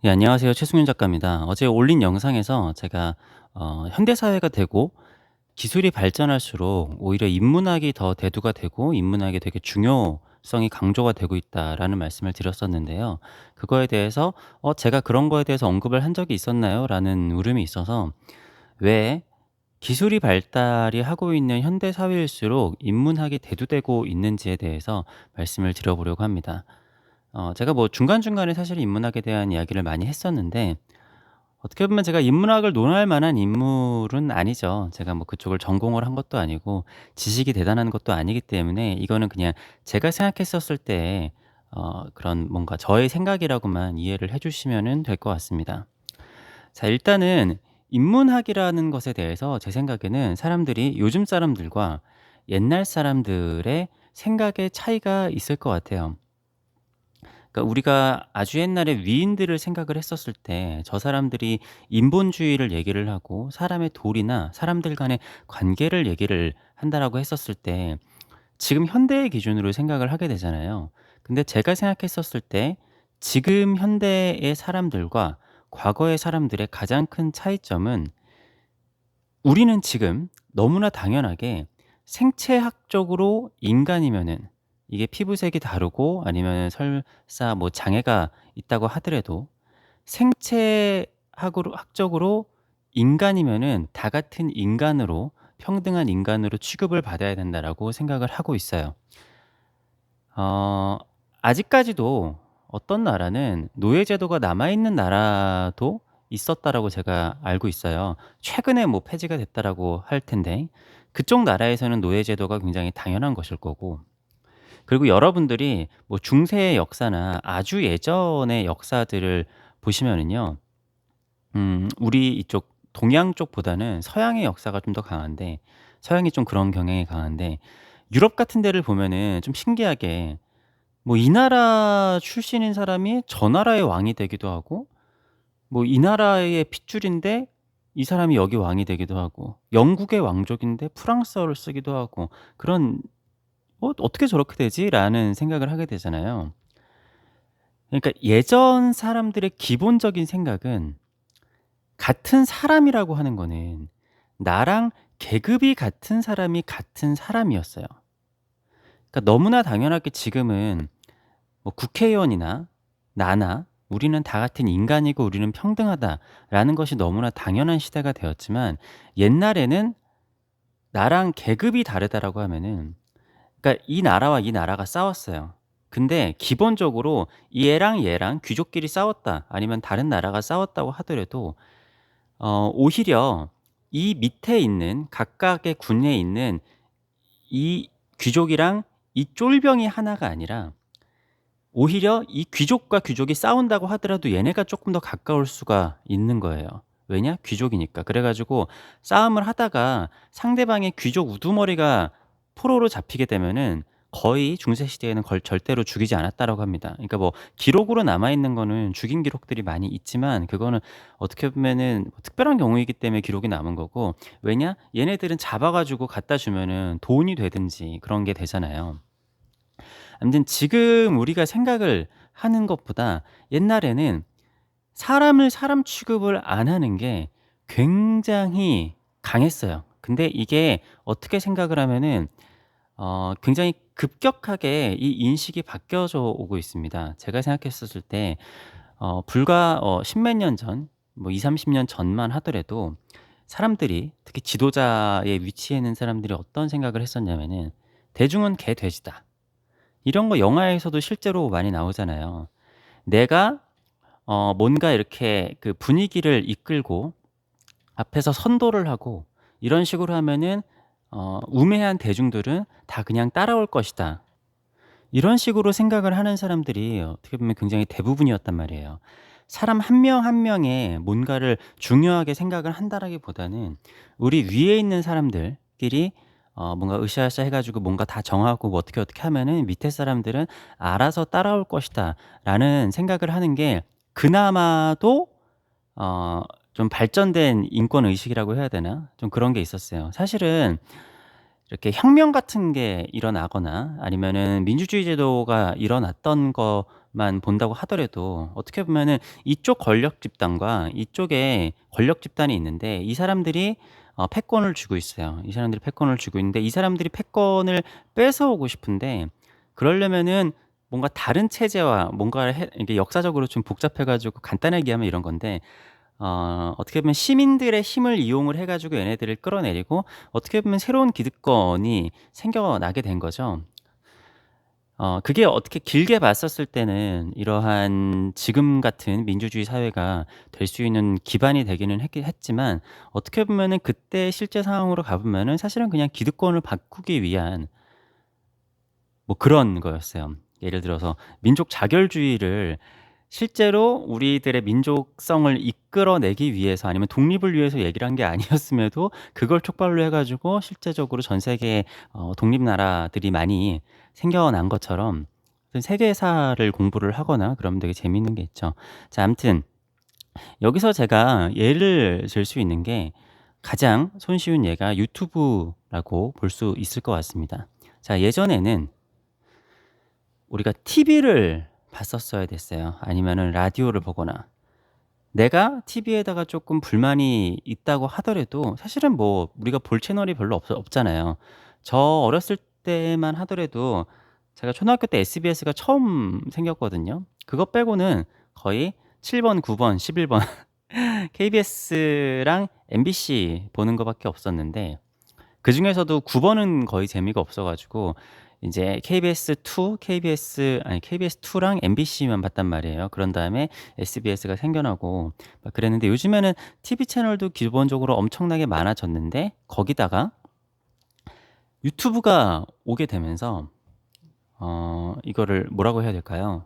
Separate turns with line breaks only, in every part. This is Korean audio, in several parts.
예, 안녕하세요. 최승윤 작가입니다. 어제 올린 영상에서 제가 현대 사회가 되고 기술이 발전할수록 오히려 인문학이 더 대두가 되고 인문학이 되게 중요성이 강조가 되고 있다라는 말씀을 드렸었는데요. 그거에 대해서 제가 그런 거에 대해서 언급을 한 적이 있었나요?"라는 물음이 있어서 왜 기술이 발달이 하고 있는 현대 사회일수록 인문학이 대두되고 있는지에 대해서 말씀을 드려보려고 합니다. 제가 뭐 중간중간에 사실 인문학에 대한 이야기를 많이 했었는데 어떻게 보면 제가 인문학을 논할 만한 인물은 아니죠. 제가 뭐 그쪽을 전공을 한 것도 아니고 지식이 대단한 것도 아니기 때문에 이거는 그냥 제가 생각했었을 때 그런 뭔가 저의 생각이라고만 이해를 해 주시면은 될 것 같습니다. 자, 일단은 인문학이라는 것에 대해서 제 생각에는 사람들이 요즘 사람들과 옛날 사람들의 생각의 차이가 있을 것 같아요. 그러니까 우리가 아주 옛날에 위인들을 생각을 했었을 때 저 사람들이 인본주의를 얘기를 하고 사람의 도리나 사람들 간의 관계를 얘기를 한다라고 했었을 때 지금 현대의 기준으로 생각을 하게 되잖아요. 근데 제가 생각했었을 때 지금 현대의 사람들과 과거의 사람들의 가장 큰 차이점은 우리는 지금 너무나 당연하게 생체학적으로 인간이면은 이게 피부색이 다르고 아니면 설사 뭐 장애가 있다고 하더라도 생체학으로 학적으로 인간이면은 다 같은 인간으로 평등한 인간으로 취급을 받아야 된다라고 생각을 하고 있어요. 어 아직까지도 어떤 나라는 노예 제도가 남아 있는 나라도 있었다라고 제가 알고 있어요. 최근에 뭐 폐지가 됐다라고 할 텐데 그쪽 나라에서는 노예 제도가 굉장히 당연한 것일 거고, 그리고 여러분들이 뭐 중세의 역사나 아주 예전의 역사들을 보시면은요. 우리 이쪽 동양 쪽보다는 서양의 역사가 좀 더 강한데, 서양이 좀 그런 경향이 강한데 유럽 같은 데를 보면은 좀 신기하게 뭐 이 나라 출신인 사람이 저 나라의 왕이 되기도 하고, 뭐 이 나라의 핏줄인데 이 사람이 여기 왕이 되기도 하고, 영국의 왕족인데 프랑스어를 쓰기도 하고, 그런 '어떻게 저렇게 되지?'라는 생각을 하게 되잖아요. 그러니까 예전 사람들의 기본적인 생각은 같은 사람이라고 하는 거는 나랑 계급이 같은 사람이 같은 사람이었어요. 그러니까 너무나 당연하게 지금은 뭐 국회의원이나 나나 우리는 다 같은 인간이고 우리는 평등하다라는 것이 너무나 당연한 시대가 되었지만, 옛날에는 나랑 계급이 다르다라고 하면은, 그러니까 이 나라와 이 나라가 싸웠어요. 근데 기본적으로 얘랑 얘랑 귀족끼리 싸웠다 아니면 다른 나라가 싸웠다고 하더라도 오히려 이 밑에 있는 각각의 군에 있는 이 귀족이랑 이 쫄병이 하나가 아니라 오히려 이 귀족과 귀족이 싸운다고 하더라도 얘네가 쪼끔 더 가까울 수가 있는 거예요. 왜냐? 귀족이니까. 그래 가지고 싸움을 하다가 상대방의 귀족 우두머리가 포로로 잡히게 되면은 거의 중세 시대에는 걸 절대로 죽이지 않았다라고 합니다. 그러니까 뭐 기록으로 남아 있는 거는 죽인 기록들이 많이 있지만 그거는 어떻게 보면은 뭐 특별한 경우이기 때문에 기록이 남은 거고, 왜냐? 얘네들은 잡아 가지고 갖다 주면은 돈이 되든지 그런 게 되잖아요. 아무튼 지금 우리가 생각을 하는 것보다 옛날에는 사람을 사람 취급을 안 하는 게 굉장히 강했어요. 근데 이게 어떻게 생각을 하면은 굉장히 급격하게 이 인식이 바뀌어져 오고 있습니다. 제가 생각했었을 때 불과 십몇 년 전, 뭐 20-30년 전만 하더라도 사람들이 특히 지도자의 위치에 있는 사람들이 어떤 생각을 했었냐면은 '대중은 개 돼지다.' 이런 거 영화에서도 실제로 많이 나오잖아요. 내가 뭔가 이렇게 그 분위기를 이끌고 앞에서 선도를 하고 이런 식으로 하면은 우매한 대중들은 다 그냥 따라올 것이다. 이런 식으로 생각을 하는 사람들이 어떻게 보면 굉장히 대부분이었단 말이에요. 사람 한 명 한 명의 뭔가를 중요하게 생각을 한다라기보다는 우리 위에 있는 사람들끼리 뭔가 으쌰으쌰 해 가지고 뭔가 다 정하고 뭐 어떻게 하면은 '밑에 사람들은 알아서 따라올 것이다.'라는 생각을 하는 게 그나마도 어 좀 발전된 인권 의식이라고 해야 되나? 좀 그런 게 있었어요. 사실은 이렇게 혁명 같은 게 일어나거나 아니면은 민주주의 제도가 일어났던 거 만 본다고 하더라도 어떻게 보면은 이쪽 권력 집단과 이쪽에 권력 집단이 있는데 이 사람들이 패권을 쥐고 있어요. 이 사람들이 패권을 쥐고 있는데 이 사람들이 패권을 뺏어오고 싶은데 그러려면은 뭔가 다른 체제와 뭔가를 이게 역사적으로 좀 복잡해 가지고 간단하게 얘기하면 이런 건데 어떻게 보면 시민들의 힘을 이용을 해 가지고 얘네들을 끌어내리고 어떻게 보면 새로운 기득권이 생겨나게 된 거죠. 그게 어떻게 길게 봤었을 때는 이러한 지금 같은 민주주의 사회가 될 수 있는 기반이 되기는 했지만 어떻게 보면은 그때 실제 상황으로 가 보면은 사실은 그냥 기득권을 바꾸기 위한 뭐 그런 거였어요. 예를 들어서 민족 자결주의를 실제로 우리들의 민족성을 이끌어내기 위해서 아니면 독립을 위해서 얘기를 한 게 아니었음에도 그걸 촉발로 해 가지고 실제적으로 전 세계에 독립 나라들이 많이 생겨난 것처럼 어떤 세계사를 공부를 하거나 그러면 되게 재미있는 게 있죠. 자 아무튼 여기서 제가 예를 들 수 있는 게 가장 손쉬운 예가 유튜브라고 볼 수 있을 것 같습니다. 자 예전에는 우리가 TV를 봤었어야 됐어요. 아니면은 라디오를 보거나. 내가 TV에다가 쪼끔 불만이 있다고 하더라도 사실은 뭐 우리가 볼 채널이 별로 없잖아요. 저 어렸을 때만 하더라도 제가 초등학교 때 SBS가 처음 생겼거든요. 그거 빼고는 거의 7 번, 9 번, 11번 KBS랑 MBC 보는 거 밖에 없었는데 그중에서도 9 번은 거의 재미가 없어 가지고 인제 KBS2랑 MBC만 봤단 말이에요. 그런 다음에 SBS가 생겨나고 막 그랬는데 요즘에는 TV 채널도 기본적으로 엄청나게 많아졌는데 거기다가 유튜브가 오게 되면서 이거를 뭐라고 해야 될까요?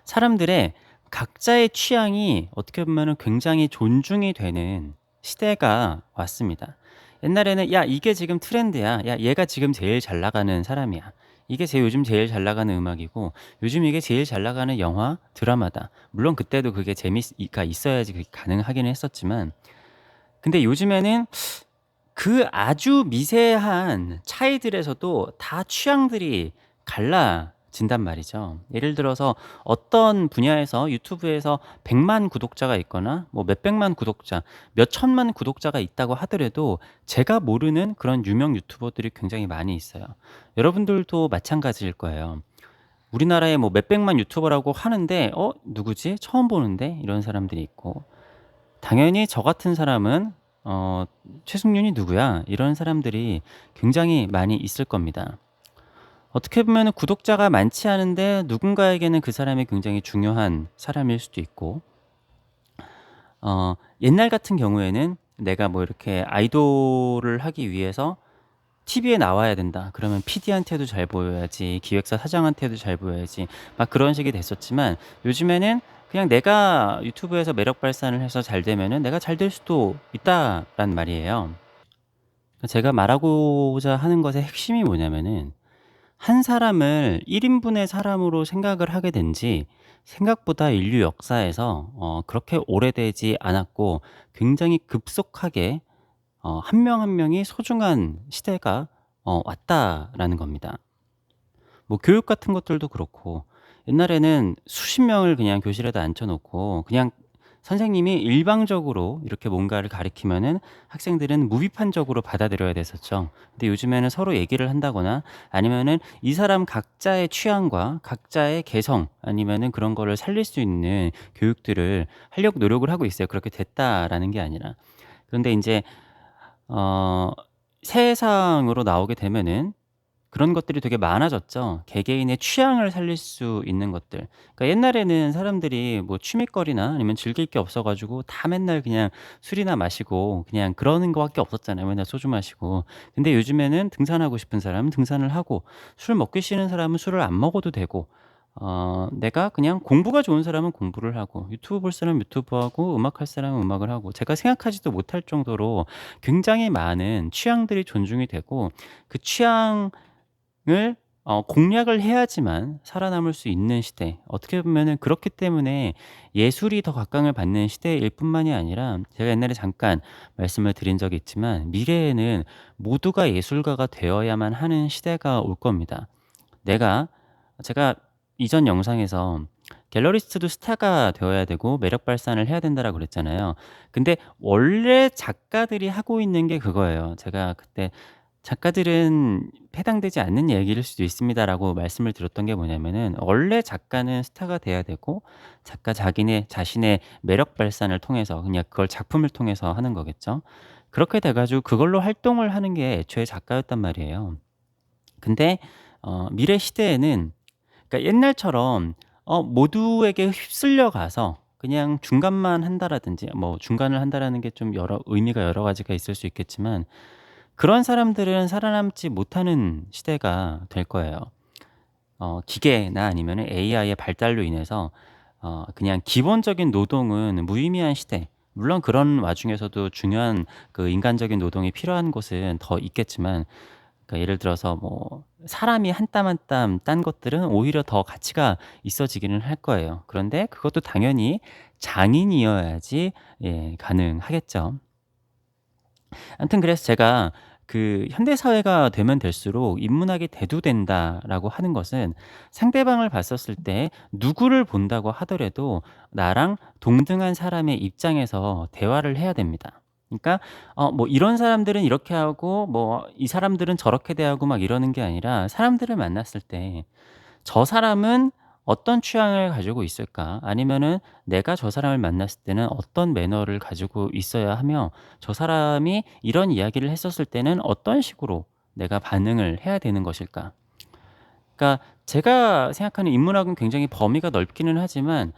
사람들의 각자의 취향이 어떻게 보면은 굉장히 존중이 되는 시대가 왔습니다. 옛날에는 '야 이게 지금 트렌드야. 야 얘가 지금 제일 잘 나가는 사람이야. 이게 요즘 제일 잘 나가는 음악이고 요즘 이게 제일 잘 나가는 영화, 드라마다.' 물론 그때도 그게 재미가 있어야지 그게 가능하기는 했었지만 근데 요즘에는 그 아주 미세한 차이들에서도 다 취향들이 갈라진단 말이죠. 예를 들어서 어떤 분야에서 유튜브에서 100만 구독자가 있거나 뭐 몇백만 구독자, 몇천만 구독자가 있다고 하더라도 제가 모르는 그런 유명 유튜버들이 굉장히 많이 있어요. 여러분들도 마찬가지일 거예요. 우리나라에 뭐 몇백만 유튜버라고 하는데 '어 누구지? 처음 보는데?' 이런 사람들이 있고 당연히 저 같은 사람은 '최승윤이 누구야?' 이런 사람들이 굉장히 많이 있을 겁니다. 어떻게 보면은 구독자가 많지 않은데 누군가에게는 그 사람이 굉장히 중요한 사람일 수도 있고 옛날 같은 경우에는 내가 뭐 이렇게 아이돌을 하기 위해서 TV에 나와야 된다. 그러면 PD한테도 잘 보여야지, 기획사 사장한테도 잘 보여야지 막 그런 식이 됐었지만 요즘에는 그냥 내가 유튜브에서 매력 발산을 해서 잘 되면은 '내가 잘 될 수도 있다.'라는 말이에요. 제가 말하고자 하는 것의 핵심이 뭐냐면은 한 사람을 1 인분의 사람으로 생각을 하게 된 지 생각보다 인류 역사에서 그렇게 오래되지 않았고 굉장히 급속하게 한 명 한 명이 소중한 시대가 왔다라는 겁니다. 뭐 교육 같은 것들도 그렇고 옛날에는 수십 명을 그냥 교실에다 앉혀 놓고 그냥 선생님이 일방적으로 이렇게 뭔가를 가르치면은 학생들은 무비판적으로 받아들여야 됐었죠. 근데 요즘에는 서로 얘기를 한다거나 아니면은 이 사람 각자의 취향과 각자의 개성 아니면은 그런 거를 살릴 수 있는 교육들을 하려고 노력을 하고 있어요. 그렇게 됐다라는 게 아니라. 그런데 인제 어 세상으로 나오게 되면은 그런 것들이 되게 많아졌죠. 개개인의 취향을 살릴 수 있는 것들. 그러니까 옛날에는 사람들이 뭐 취미거리나 아니면 즐길 게 없어 가지고 다 맨날 그냥 술이나 마시고 그냥 그러는 거 밖에 없었잖아요. 맨날 소주 마시고. 근데 요즘에는 등산하고 싶은 사람은 등산을 하고 술 먹기 싫은 사람은 술을 안 먹어도 되고 내가 그냥 공부가 좋은 사람은 공부를 하고 유튜브 볼 사람은 유튜브 하고 음악할 사람은 음악을 하고 제가 생각하지도 못할 정도로 굉장히 많은 취향들이 존중이 되고 그 취향 을 공략을 해야지만 살아남을 수 있는 시대. 어떻게 보면은 그렇기 때문에 예술이 더 각광을 받는 시대일 뿐만이 아니라 제가 옛날에 잠깐 말씀을 드린 적이 있지만 미래에는 모두가 예술가가 되어야만 하는 시대가 올 겁니다. 내가 제가 이전 영상에서 갤러리스트도 스타가 되어야 되고 매력 발산을 해야 된다라고 그랬잖아요. 근데 원래 작가들이 하고 있는 게 그거예요. 제가 그때 "작가들은 해당되지 않는 얘기일 수도 있습니다."라고 말씀을 드렸던 게 뭐냐면은, 원래 작가는 스타가 돼야 되고 작가 자기네 자신의 매력 발산을 통해서 그냥 그걸 작품을 통해서 하는 거겠죠. 그렇게 돼 가지고 그걸로 활동을 하는 게 애초에 작가였단 말이에요. 근데 미래 시대에는, 그러니까 옛날처럼 모두에게 휩쓸려 가서 그냥 중간만 한다라든지, 뭐 중간을 한다라는 게 좀 여러 의미가 여러 가지가 있을 수 있겠지만, 그런 사람들은 살아남지 못하는 시대가 될 거예요. 기계나 아니면은 AI의 발달로 인해서 그냥 기본적인 노동은 무의미한 시대, 물론 그런 와중에서도 중요한 그 인간적인 노동이 필요한 곳은 더 있겠지만, 그러니까 예를 들어서 뭐 사람이 한 땀 한 땀 딴 것들은 오히려 더 가치가 있어지기는 할 거예요. 그런데 그것도 당연히 장인이어야지 가능하겠죠. 아무튼 그래서 제가 그 현대 사회가 되면 될수록 인문학이 대두된다라고 하는 것은, 상대방을 봤었을 때 누구를 본다고 하더라도 나랑 동등한 사람의 입장에서 대화를 해야 됩니다. 그러니까 뭐 이런 사람들은 이렇게 하고 뭐 이 사람들은 저렇게 대하고 막 이러는 게 아니라, 사람들을 만났을 때 '저 사람은 어떤 취향을 가지고 있을까?' 아니면은 '내가 저 사람을 만났을 때는 어떤 매너를 가지고 있어야 하며, 저 사람이 이런 이야기를 했었을 때는 어떤 식으로 내가 반응을 해야 되는 것일까?' 그러니까 제가 생각하는 인문학은 굉장히 범위가 넓기는 하지만,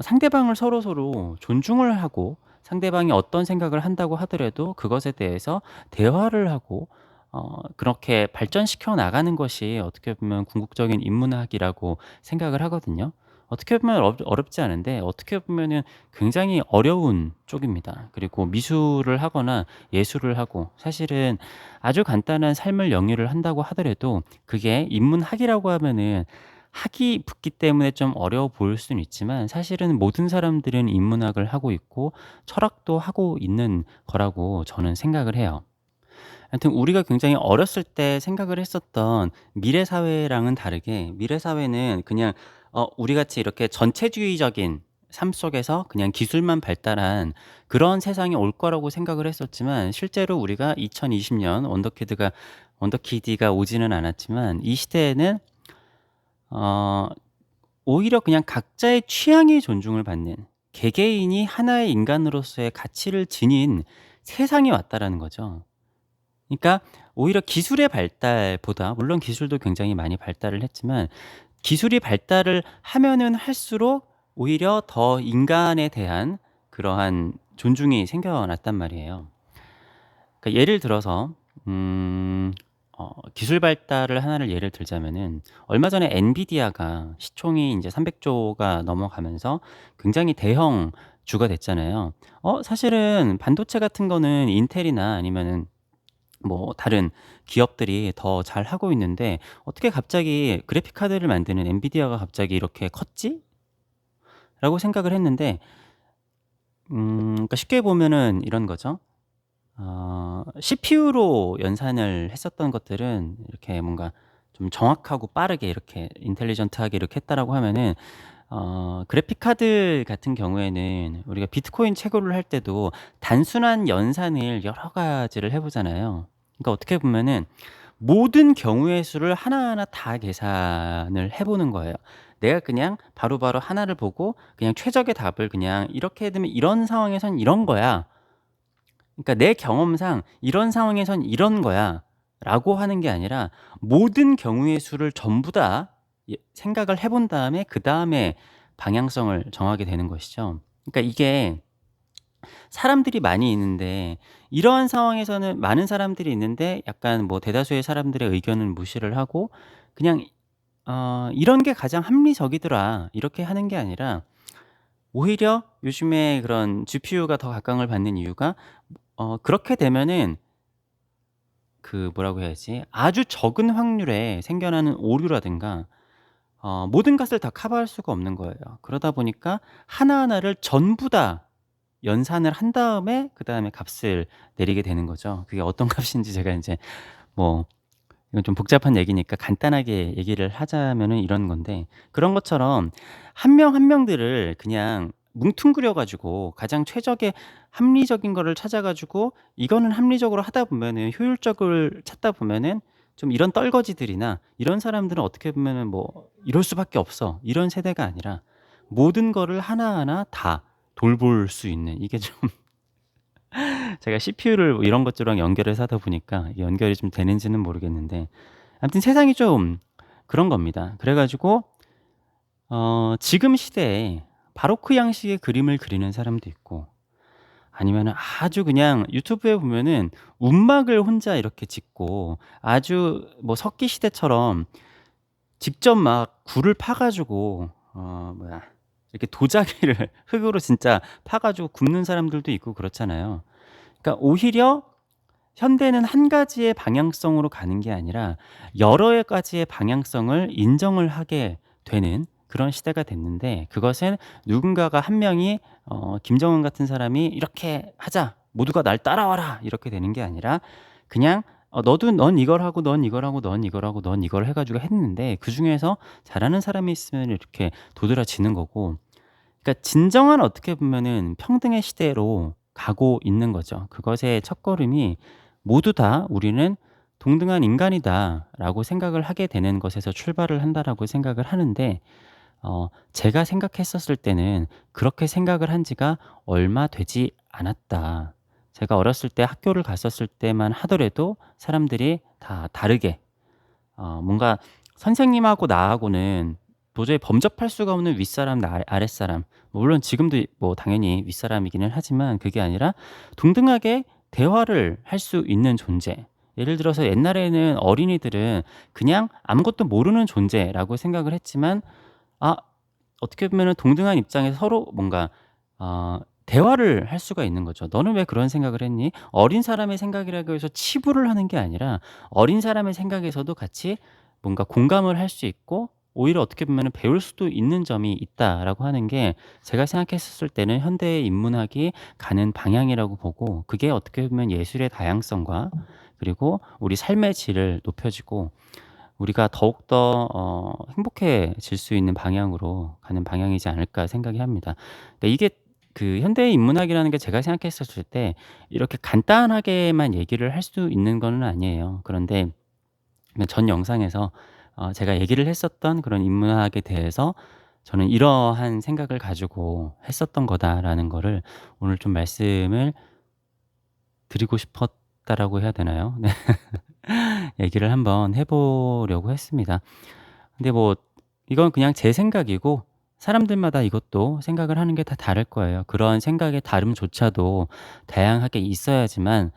상대방을 서로서로 존중을 하고, 상대방이 어떤 생각을 한다고 하더라도 그것에 대해서 대화를 하고 그렇게 발전시켜 나가는 것이 어떻게 보면 궁극적인 인문학이라고 생각을 하거든요. 어떻게 보면 어렵지 않은데, 어떻게 보면은 굉장히 어려운 쪽입니다. 그리고 미술을 하거나 예술을 하고, 사실은 아주 간단한 삶을 영유를 한다고 하더라도 그게 인문학이라고 하면은 학이 붙기 때문에 좀 어려워 보일 수는 있지만, 사실은 모든 사람들은 인문학을 하고 있고 철학도 하고 있는 거라고 저는 생각을 해요. 하여튼 우리가 굉장히 어렸을 때 생각을 했었던 미래 사회랑은 다르게, 미래 사회는 그냥 우리 같이 이렇게 전체주의적인 삶 속에서 그냥 기술만 발달한 그런 세상이 올 거라고 생각을 했었지만, 실제로 우리가 2020년 원더키디가 오지는 않았지만, 이 시대에는 어 오히려 그냥 각자의 취향이 존중을 받는, 개개인이 하나의 인간으로서의 가치를 지닌 세상이 왔다라는 거죠. 그러니까 오히려 기술의 발달보다, 물론 기술도 굉장히 많이 발달을 했지만, 기술이 발달을 하면은 할수록 오히려 더 인간에 대한 그러한 존중이 생겨났단 말이에요. 그러니까 예를 들어서 기술 발달을 하나를 예를 들자면은, 얼마 전에 엔비디아가 시총이 인제 300조가 넘어가면서 굉장히 대형 주가 됐잖아요. 사실은 반도체 같은 거는 인텔이나 아니면은 뭐 다른 기업들이 더 잘하고 있는데, 어떻게 갑자기 '그래픽 카드를 만드는 엔비디아가 갑자기 이렇게 컸지?'라고 생각을 했는데, 그러니까 쉽게 보면은 이런 거죠. CPU로 연산을 했었던 것들은 이렇게 뭔가 좀 정확하고 빠르게 이렇게 인텔리전트하게 이렇게 했다라고 하면은, 그래픽 카드 같은 경우에는 우리가 비트코인 채굴을 할 때도 단순한 연산을 여러 가지를 해 보잖아요. 그러니까 어떻게 보면은 모든 경우의 수를 하나하나 다 계산을 해 보는 거예요. 내가 그냥 바로바로 하나를 보고 그냥 최적의 답을 그냥 '이렇게 되면 이런 상황에선 이런 거야.' 그러니까 내 경험상 '이런 상황에선 이런 거야.'라고 하는 게 아니라, 모든 경우의 수를 전부 다 생각을 해본 다음에 그다음에 방향성을 정하게 되는 것이죠. 그러니까 이게 사람들이 많이 있는데, 이러한 상황에서는 많은 사람들이 있는데 약간 뭐 대다수의 사람들의 의견은 무시를 하고 그냥 '이런 게 가장 합리적이더라.' 이렇게 하는 게 아니라, 오히려 요즘에 그런 GPU가 더 각광을 받는 이유가, 그렇게 되면은 그 뭐라고 해야지, 아주 적은 확률에 생겨나는 오류라든가 모든 것을 다 커버할 수가 없는 거예요. 그러다 보니까 하나하나를 전부 다 연산을 한 다음에 그다음에 값을 내리게 되는 거죠. 그게 어떤 값인지 제가 인제 뭐 이건 좀 복잡한 얘기니까 간단하게 얘기를 하자면은 이런 건데, 그런 것처럼 한 명 한 명들을 그냥 뭉뚱그려 가지고 가장 최적의 합리적인 거를 찾아 가지고 이거는 합리적으로 하다 보면은 효율적을 찾다 보면은 좀 이런 떨거지들이나 이런 사람들은 어떻게 보면은 뭐 '이럴 수밖에 없어.' 이런 세대가 아니라 모든 거를 하나하나 다 돌볼 수 있는, 이게 좀 제가 CPU를 뭐 이런 것들랑 연결해서 하다 보니까 이게 연결이 좀 되는지는 모르겠는데, 아무튼 세상이 좀 그런 겁니다. 그래 가지고 지금 시대에 바로크 양식의 그림을 그리는 사람도 있고, 아니면은 아주 그냥 유튜브에 보면은 움막을 혼자 이렇게 짓고 아주 뭐 석기 시대처럼 직접 막 굴을 파 가지고 뭐야, 이렇게 도자기를 흙으로 진짜 파 가지고 굽는 사람들도 있고 그렇잖아요. 그러니까 오히려 현대는 한 가지의 방향성으로 가는 게 아니라 여러 가지의 방향성을 인정을 하게 되는 그런 시대가 됐는데, 그것은 누군가가 한 명이 김정은 같은 사람이 "이렇게 하자. 모두가 날 따라와라." 이렇게 되는 게 아니라 그냥 너도 넌 이걸 하고 넌 이걸 하고 넌 이걸 하고 넌 이걸 해 가지고 했는데, 그중에서 잘하는 사람이 있으면 이렇게 도드라지는 거고, 그러니까 진정한 어떻게 보면은 평등의 시대로 가고 있는 거죠. 그것의 첫걸음이 모두 다 '우리는 동등한 인간이다.'라고 생각을 하게 되는 것에서 출발을 한다라고 생각을 하는데, 제가 생각했었을 때는 그렇게 생각을 한 지가 얼마 되지 않았다. 제가 어렸을 때 학교를 갔었을 때만 하더라도 사람들이 다 다르게 뭔가 선생님하고 나하고는 도저히 범접할 수가 없는 윗사람 아랫사람, 물론 지금도 뭐 당연히 윗사람이기는 하지만 그게 아니라 동등하게 대화를 할 수 있는 존재. 예를 들어서 옛날에는 어린이들은 그냥 아무것도 모르는 존재라고 생각을 했지만, 아 어떻게 보면은 동등한 입장에서 서로 뭔가 대화를 할 수가 있는 거죠. "너는 왜 그런 생각을 했니?" 어린 사람의 생각이라고 해서 치부를 하는 게 아니라 어린 사람의 생각에서도 같이 뭔가 공감을 할 수 있고, 오히려 어떻게 보면은 배울 수도 있는 점이 있다라고 하는 게 제가 생각했었을 때는 현대의 인문학이 가는 방향이라고 보고, 그게 어떻게 보면 예술의 다양성과 그리고 우리 삶의 질을 높여주고 우리가 더욱더 행복해질 수 있는 방향으로 가는 방향이지 않을까 생각이 합니다. 그러니까 이게 그 현대의 인문학이라는 게 제가 생각했었을 때 이렇게 간단하게만 얘기를 할 수 있는 거는 아니에요. 그런데 그냥 전 영상에서 제가 얘기를 했었던 그런 인문학에 대해서 저는 이러한 생각을 가지고 했었던 거다라는 거를 오늘 좀 말씀을 드리고 싶었다라고 해야 되나요? 네. 얘기를 한번 해 보려고 했습니다. 근데 뭐 이건 그냥 제 생각이고 사람들마다 이것도 생각을 하는 게 다 다를 거예요. 그런 생각의 다름조차도 다양하게 있어야지만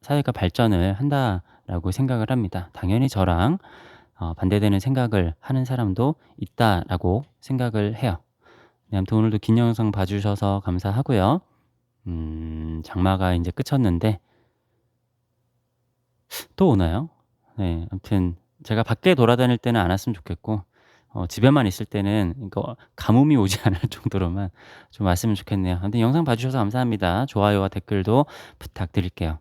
사회가 발전을 한다라고 생각을 합니다. 당연히 저랑 반대되는 생각을 하는 사람도 있다라고 생각을 해요. 네, 아무튼 오늘도 긴 영상 봐 주셔서 감사하고요. 장마가 인제 그쳤는데 또 오나요? 네. 아무튼 제가 밖에 돌아다닐 때는 안 왔으면 좋겠고, 집에만 있을 때는 이거 가뭄이 오지 않을 정도로만 좀 왔으면 좋겠네요. 아무튼 영상 봐 주셔서 감사합니다. 좋아요와 댓글도 부탁드릴게요.